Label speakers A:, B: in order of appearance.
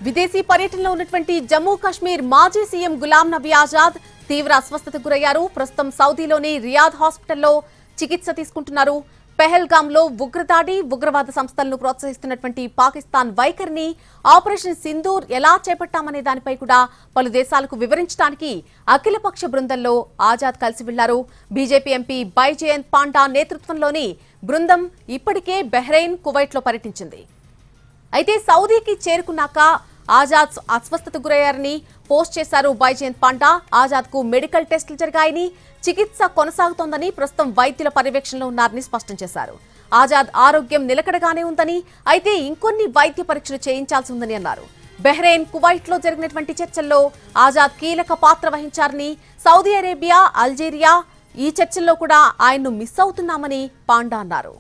A: విదేశీ పర్యటనలో ఉన్నటువంటి జమ్మూ కాశ్మీర్ మాజీ సీఎం గులాం నబీ ఆజాద్ తీవ్ర అస్వస్థతకు గురయ్యారు. ప్రస్తుతం సౌదీలోని రియాద్ హాస్పిటల్లో చికిత్స తీసుకుంటున్నారు. పెహల్గాంలో ఉగ్రదాడి, ఉగ్రవాద సంస్థలను ప్రోత్సహిస్తున్నటువంటి పాకిస్తాన్ వైఖరిని ఆపరేషన్ సింధూర్ ఎలా చేపట్టామనే దానిపై కూడా పలు దేశాలకు వివరించడానికి అఖిలపక్ష బృందంలో ఆజాద్ కలిసి వెళ్లారు. బీజేపీ ఎంపీ బైజయంత్ పాండా నేతృత్వంలోని బృందం ఇప్పటికే బహ్రెయిన్, కువైట్లో పర్యటించింది. అయితే సౌదీకి చేరుకున్నాక ఆజాద్ అస్వస్థతకు గురయ్యారని పోస్ట్ చేశారు బైజయంత్ పాండా. ఆజాద్ కు మెడికల్ టెస్టులు జరిగాయని, చికిత్స కొనసాగుతోందని, ప్రస్తుతం వైద్యుల పర్యవేక్షణలో ఉన్నారని స్పష్టం చేశారు. ఆజాద్ ఆరోగ్యం నిలకడగానే ఉందని, అయితే ఇంకొన్ని వైద్య పరీక్షలు చేయించాల్సి ఉందని అన్నారు. బహ్రెయిన్, కువైట్ లో జరిగినటువంటి చర్చల్లో ఆజాద్ కీలక పాత్ర వహించారని, సౌదీ అరేబియా, అల్జీరియా ఈ చర్చల్లో కూడా ఆయన్ను మిస్ అవుతున్నామని పాండా అన్నారు.